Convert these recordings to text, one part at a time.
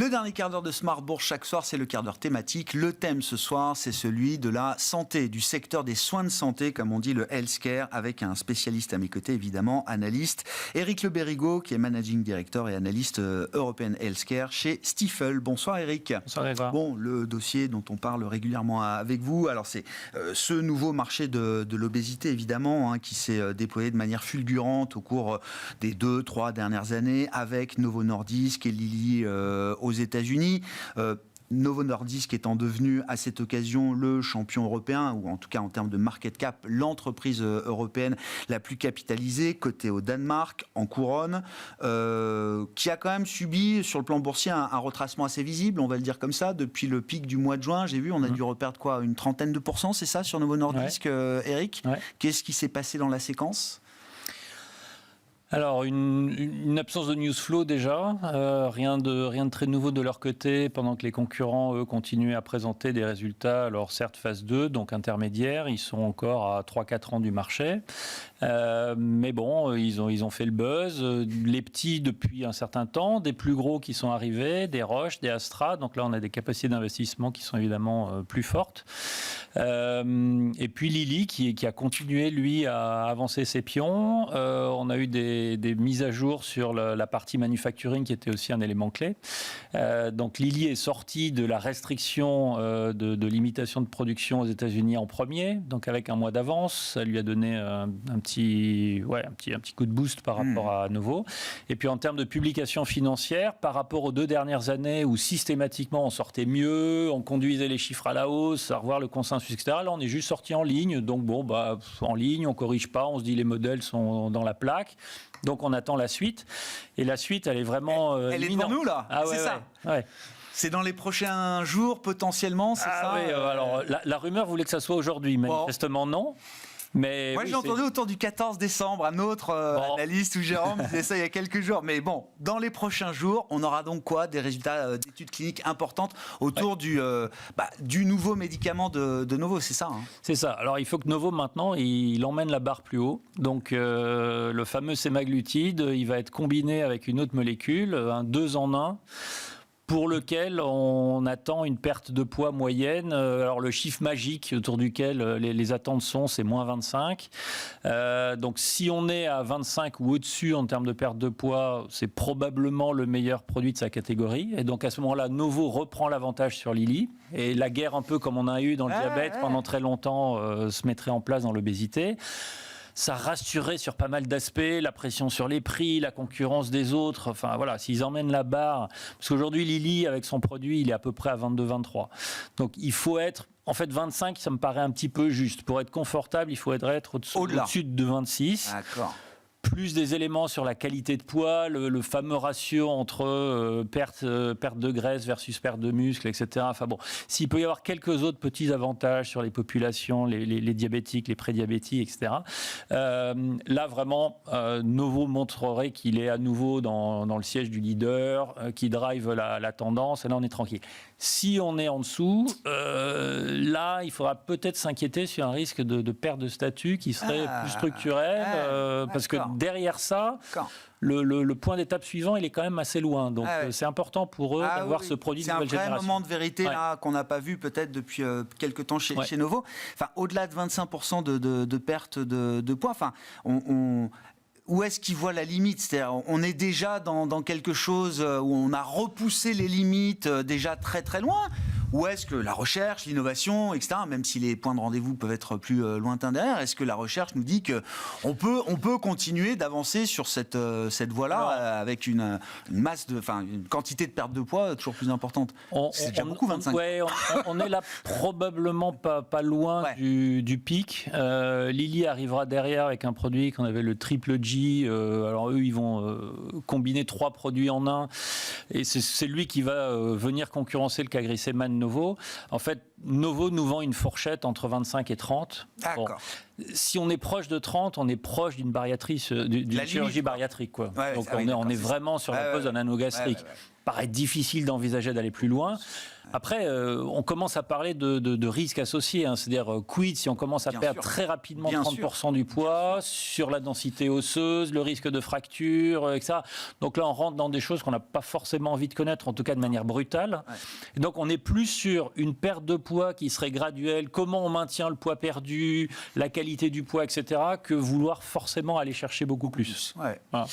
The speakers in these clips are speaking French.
Le dernier quart d'heure de Smart Bourse chaque soir, c'est le quart d'heure thématique. Le thème ce soir, c'est celui de la santé, du secteur des soins de santé, comme on dit, le healthcare, avec un spécialiste à mes côtés, évidemment, analyste, Éric Le Bérigot, qui est Managing Director et analyste European Healthcare chez Stifel. Bonsoir Éric. Bonsoir Grégoire. Bon, le dossier dont on parle régulièrement avec vous, alors c'est ce nouveau marché de l'obésité, évidemment, qui s'est déployé de manière fulgurante au cours des 2-3 dernières années, avec Novo Nordisk et Lilly aux États-Unis. Novo Nordisk étant devenu à cette occasion le champion européen, ou en tout cas en termes de market cap, l'entreprise européenne la plus capitalisée, cotée au Danemark, en couronne, qui a quand même subi sur le plan boursier un retracement assez visible, on va le dire comme ça, depuis le pic du mois de juin. J'ai vu, on a dû reperdre quoi, une trentaine de %, c'est ça, sur Novo Nordisk, Éric ? Qu'est-ce qui s'est passé dans la séquence ? Alors, une absence de news flow déjà, rien de très nouveau de leur côté, pendant que les concurrents, eux, continuaient à présenter des résultats, alors certes phase 2, donc intermédiaire, ils sont encore à 3-4 ans du marché, mais bon, ils ont fait le buzz, les petits depuis un certain temps, des plus gros qui sont arrivés, des Roche, des Astra, donc là on a des capacités d'investissement qui sont évidemment plus fortes, et puis Lilly qui a continué, lui, à avancer ses pions, on a eu des mises à jour sur la partie manufacturing qui était aussi un élément clé. Donc Lilly est sorti de la restriction de limitation de production aux États-Unis en premier, donc avec un mois d'avance, ça lui a donné un petit coup de boost par rapport à Novo. Et puis en termes de publication financière, par rapport aux 2 dernières années où systématiquement on sortait mieux, on conduisait les chiffres à la hausse, à revoir le consensus, etc. Là on est juste sorti en ligne, donc bon, en ligne, on corrige pas, on se dit les modèles sont dans la plaque. Donc on attend la suite, et la suite elle est vraiment elle est devant nous là, c'est ça. Ouais. C'est dans les prochains jours potentiellement, c'est ça. Oui, alors la rumeur voulait que ça soit aujourd'hui, manifestement non. Mais moi, j'ai entendu autour du 14 décembre un autre analyste ou Jérôme disait ça il y a quelques jours. Mais bon, dans les prochains jours, on aura donc quoi ? Des résultats d'études cliniques importantes autour du nouveau médicament de Novo, c'est ça, hein ? C'est ça. Alors, il faut que Novo, maintenant, il emmène la barre plus haut. Donc, le fameux sémaglutide, il va être combiné avec une autre molécule, un 2 en 1. Pour lequel on attend une perte de poids moyenne. Alors le chiffre magique autour duquel les attentes c'est moins 25. Donc si on est à 25 ou au-dessus en termes de perte de poids, c'est probablement le meilleur produit de sa catégorie. Et donc à ce moment-là, Novo reprend l'avantage sur Lilly. Et la guerre un peu comme on a eu dans le diabète pendant très longtemps se mettrait en place dans l'obésité. Ça rassurerait sur pas mal d'aspects, la pression sur les prix, la concurrence des autres, enfin voilà, s'ils emmènent la barre, parce qu'aujourd'hui Lilly avec son produit, il est à peu près à 22-23. Donc il faut être, en fait 25, ça me paraît un petit peu juste. Pour être confortable, il faut être au-dessus de 26. D'accord. Plus des éléments sur la qualité de poids, le fameux ratio entre perte de graisse versus perte de muscle, etc. Enfin bon, s'il peut y avoir quelques autres petits avantages sur les populations, les diabétiques, les prédiabétiques, etc. Là vraiment, Novo montrerait qu'il est à nouveau dans le siège du leader, qui drive la tendance, et là on est tranquille. Si on est en dessous, là il faudra peut-être s'inquiéter sur un risque de perte de statut qui serait plus structurel, parce que derrière ça, le point d'étape suivant, il est quand même assez loin. Donc, c'est important pour eux d'avoir ce produit de nouvelle génération. C'est un vrai moment de vérité là, qu'on n'a pas vu peut-être depuis quelques temps chez Novo. Enfin, au-delà de 25% de perte de poids, enfin, où est-ce qu'ils voient la limite ? C'est-à-dire, on est déjà dans quelque chose où on a repoussé les limites déjà très très loin ? Ou est-ce que la recherche, l'innovation, etc., même si les points de rendez-vous peuvent être plus lointains derrière, est-ce que la recherche nous dit qu'on peut continuer d'avancer sur cette voie-là avec une quantité de perte de poids toujours plus importante ? C'est déjà beaucoup, 25. On est là probablement pas loin du pic. Lilly arrivera derrière avec un produit qu'on avait le triple G. Alors eux, ils vont combiner 3 produits en un. Et c'est lui qui va venir concurrencer le CagriSema Novo. En fait, Novo nous vend une fourchette entre 25 et 30. D'accord. Bon, si on est proche de 30, on est proche d'une chirurgie bariatrique, quoi. Donc on est vraiment sur la pose d'un anneau gastrique. Paraît difficile d'envisager d'aller plus loin. Après, on commence à parler de risques associés, hein, c'est-à-dire quid si on commence à perdre très rapidement 30% du poids sur la densité osseuse, le risque de fracture, etc. Donc là, on rentre dans des choses qu'on n'a pas forcément envie de connaître, en tout cas de manière brutale. Ouais. Et donc on est plus sur une perte de poids qui serait graduelle, comment on maintient le poids perdu, la qualité du poids, etc., que vouloir forcément aller chercher beaucoup plus. Ouais. Voilà.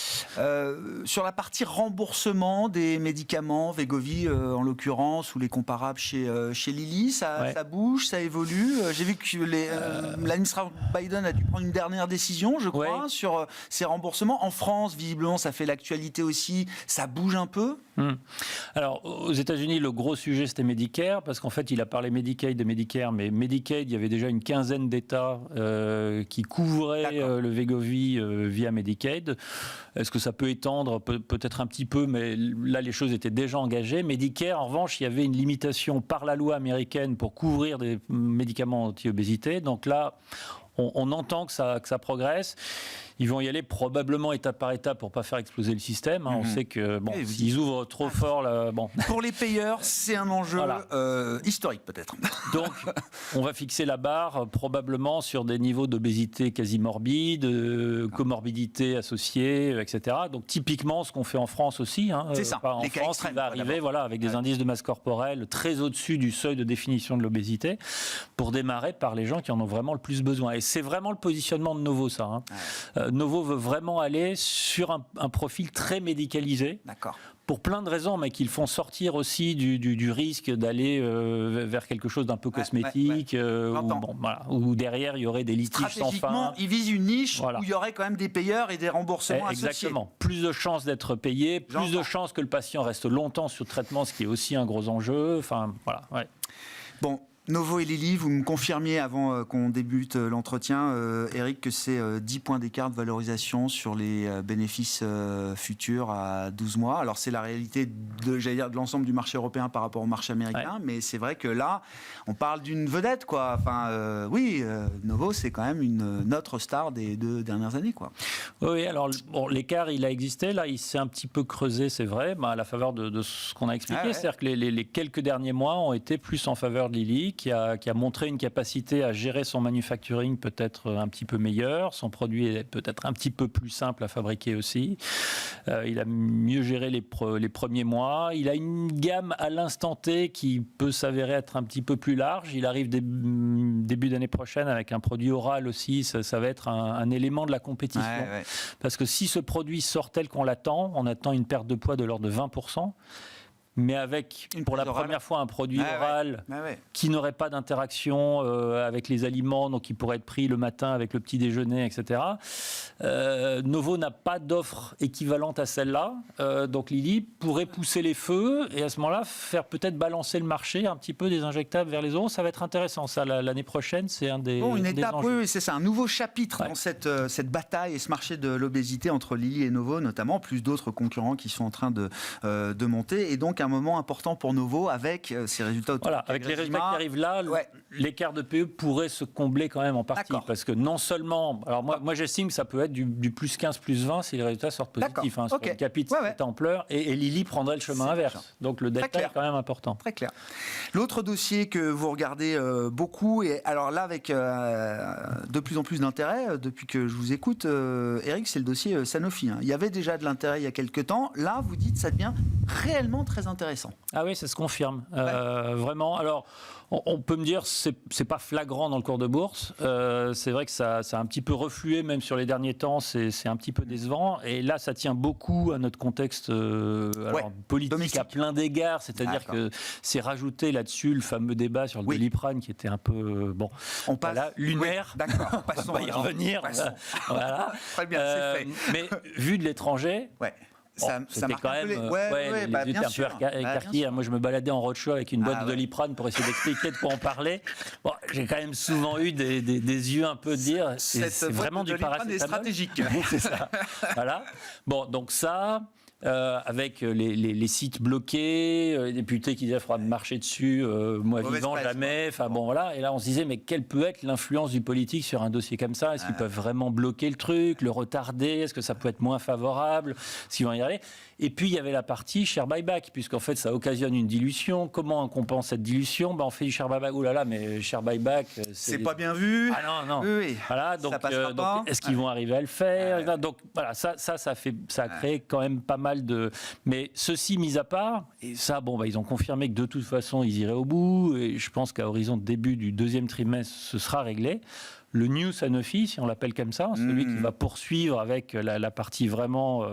Sur la partie remboursement des médicaments, Wegovy en l'occurrence, ou les comparables chez Lilly, ça bouge, ça évolue. J'ai vu que l'administration Biden a dû prendre une dernière décision, je crois, sur ces remboursements. En France, visiblement, ça fait l'actualité aussi. Ça bouge un peu. Alors, aux États-Unis, le gros sujet, c'était Medicare, parce qu'en fait, il a parlé Medicaid et Medicare, mais Medicaid, il y avait déjà une quinzaine d'États qui couvraient le Wegovy via Medicaid. Est-ce que ça peut étendre? Peut-être un petit peu, mais là, les choses étaient déjà engagées. Medicare, en revanche, il y avait une limitation par la loi américaine pour couvrir des médicaments anti-obésité. Donc là, on entend que ça progresse. Ils vont y aller probablement étape par étape pour ne pas faire exploser le système. On sait que s'ils ouvrent trop fort... Pour les payeurs, c'est un enjeu historique peut-être. Donc, on va fixer la barre probablement sur des niveaux d'obésité quasi morbide, comorbidité associée, etc. Donc typiquement, ce qu'on fait en France aussi. C'est ça. En France, il va arriver avec des indices de masse corporelle très au-dessus du seuil de définition de l'obésité pour démarrer par les gens qui en ont vraiment le plus besoin. Et c'est vraiment le positionnement de Novo, ça. Novo veut vraiment aller sur un profil très médicalisé. D'accord. Pour plein de raisons, mais qu'ils font sortir aussi du risque d'aller vers quelque chose d'un peu cosmétique, où derrière il y aurait des litiges sans fin. Stratégiquement, ils visent une niche où il y aurait quand même des payeurs et des remboursements associés. Exactement. Plus de chances d'être payé, plus de chances que le patient reste longtemps sur traitement, ce qui est aussi un gros enjeu. Enfin, voilà. Ouais. Bon. Novo et Lilly, vous me confirmiez avant qu'on débute l'entretien, Eric, que c'est 10 points d'écart de valorisation sur les bénéfices futurs à 12 mois. Alors c'est la réalité de l'ensemble du marché européen par rapport au marché américain, mais c'est vrai que là, on parle d'une vedette, quoi. Enfin, Novo, c'est quand même une autre star des 2 dernières années, quoi. Oui, alors l'écart, il a existé. Là, il s'est un petit peu creusé, c'est vrai, à la faveur de ce qu'on a expliqué. C'est-à-dire que les quelques derniers mois ont été plus en faveur de Lilly, qui a montré une capacité à gérer son manufacturing peut-être un petit peu meilleure. Son produit est peut-être un petit peu plus simple à fabriquer aussi. Il a mieux géré les premiers mois. Il a une gamme à l'instant T qui peut s'avérer être un petit peu plus large. Il arrive début d'année prochaine avec un produit oral aussi. Ça va être un élément de la compétition. Parce que si ce produit sort tel qu'on l'attend, on attend une perte de poids de l'ordre de 20%. Mais avec, pour la première fois, un produit oral qui n'aurait pas d'interaction avec les aliments, donc qui pourrait être pris le matin avec le petit déjeuner, etc. Novo n'a pas d'offre équivalente à celle-là. Donc Lilly pourrait pousser les feux et à ce moment-là, faire peut-être balancer le marché un petit peu des injectables vers les oraux. Ça va être intéressant. Ça, l'année prochaine, c'est un des une étape, enjeux. Oui, c'est ça. Un nouveau chapitre dans cette bataille et ce marché de l'obésité entre Lilly et Novo, notamment, plus d'autres concurrents qui sont en train de monter. Et donc, un moment important pour Novo avec ces résultats. Avec les résultats qui arrivent là, l'écart de PE pourrait se combler quand même en partie. Parce que non seulement... Alors moi j'estime que ça peut être du plus 15, plus 20 si les résultats sortent positifs. Sur le capite cette ampleur. Et Lilly prendrait le chemin inverse. Donc le delta est quand même important. Très clair. L'autre dossier que vous regardez beaucoup, et alors là avec de plus en plus d'intérêt, depuis que je vous écoute, Eric, c'est le dossier Sanofi. Il y avait déjà de l'intérêt il y a quelques temps. Là, vous dites ça devient réellement très intéressant. Ah oui, ça se confirme. Vraiment. Alors, on peut me dire c'est pas flagrant dans le cours de bourse. C'est vrai que ça a un petit peu reflué, même sur les derniers temps. C'est un petit peu décevant. Et là, ça tient beaucoup à notre contexte politique domestique. À plein d'égards. C'est-à-dire que c'est rajouté là-dessus le fameux débat sur le Doliprane qui était un peu lunaire. Oui, d'accord. On va y revenir. Voilà. Très bien, c'est fait. Mais vu de l'étranger. C'était quand même les yeux un peu écarquillés. Moi, je me baladais en roadshow avec une boîte de Doliprane pour essayer d'expliquer de quoi on parlait. Bon, j'ai quand même souvent eu des yeux un peu dire c'est vraiment du paracétamol. Est stratégique. C'est ça. Voilà. Bon, donc ça. avec les sites bloqués, les députés qui disaient qu'il faudra marcher dessus, moi vivant, jamais. Enfin bon, voilà. Et là, on se disait, mais quelle peut être l'influence du politique sur un dossier comme ça? Est-ce qu'ils peuvent vraiment bloquer le truc, le retarder? Est-ce que ça peut être moins favorable? Est-ce qu'ils vont y aller? Et puis, il y avait la partie share buyback, puisqu'en fait, ça occasionne une dilution. Comment on compense cette dilution? On fait du share buyback. Ouh là là, mais share buyback, c'est pas bien vu. Ah non. Oui. Voilà, donc est-ce qu'ils vont arriver à le faire? Donc voilà, ça a créé quand même pas mal de... Mais ceci mis à part, et ça, ils ont confirmé que de toute façon, ils iraient au bout, et je pense qu'à horizon de début du deuxième trimestre, ce sera réglé. Le New Sanofi, si on l'appelle comme ça, celui qui va poursuivre avec la partie vraiment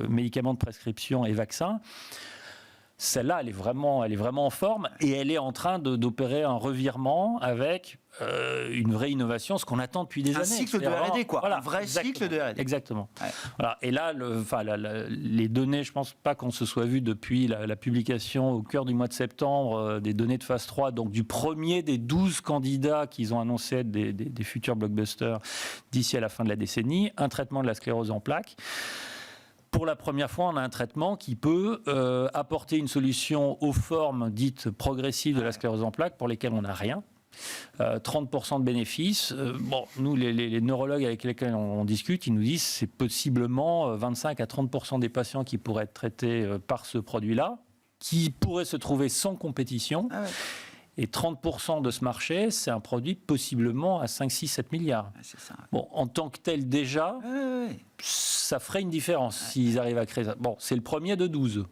médicaments de prescription et vaccins, celle-là, elle est vraiment en forme et elle est en train d'opérer un revirement avec une vraie innovation, ce qu'on attend depuis des années. Un cycle de R&D, quoi. Voilà, un vrai cycle de R&D. Exactement. Ouais. Voilà. Et là, les données, je ne pense pas qu'on se soit vu depuis la publication au cœur du mois de septembre des données de phase 3, donc du premier des 12 candidats qu'ils ont annoncé être des futurs blockbusters d'ici à la fin de la décennie, un traitement de la sclérose en plaques. Pour la première fois, on a un traitement qui peut apporter une solution aux formes dites progressives de la sclérose en plaques pour lesquelles on n'a rien. 30% de bénéfices. Nous, les neurologues avec lesquels on discute, ils nous disent que c'est possiblement 25 à 30% des patients qui pourraient être traités par ce produit-là, qui pourraient se trouver sans compétition. Ah ouais. Et 30% de ce marché, c'est un produit possiblement à 5, 6, 7 milliards. C'est ça. En tant que tel déjà, ça ferait une différence s'ils arrivent à créer ça. C'est le premier de 12.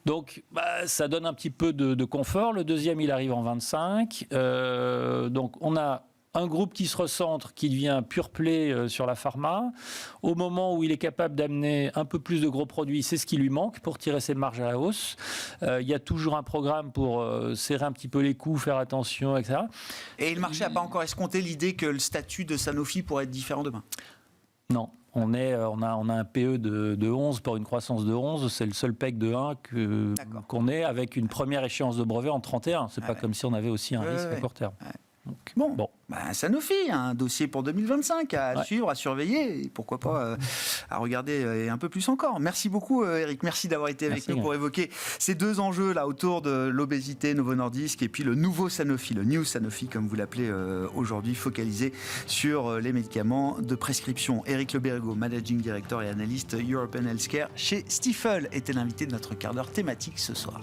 Donc, ça donne un petit peu de confort. Le deuxième, il arrive en 25. Donc, on a un groupe qui se recentre, qui devient pure play sur la pharma. Au moment où il est capable d'amener un peu plus de gros produits, c'est ce qui lui manque pour tirer ses marges à la hausse. Il y a toujours un programme pour serrer un petit peu les coûts, faire attention, etc. Et le marché n'a pas encore escompté l'idée que le statut de Sanofi pourrait être différent demain? Non. On a un PE de 11 pour une croissance de 11. C'est le seul PEC de 1 qu'on ait avec une première échéance de brevet en 31. C'est pas comme si on avait aussi un risque à court terme. Donc, bon. Sanofi, un dossier pour 2025 à suivre, à surveiller, et pourquoi pas à regarder un peu plus encore. Merci beaucoup Eric, merci d'avoir été avec nous pour évoquer ces deux enjeux là autour de l'obésité, Novo Nordisk, et puis le nouveau Sanofi, le New Sanofi comme vous l'appelez aujourd'hui, focalisé sur les médicaments de prescription. Eric Le Berrigaud, Managing Director et analyste European Healthcare chez Stifel, était l'invité de notre quart d'heure thématique ce soir.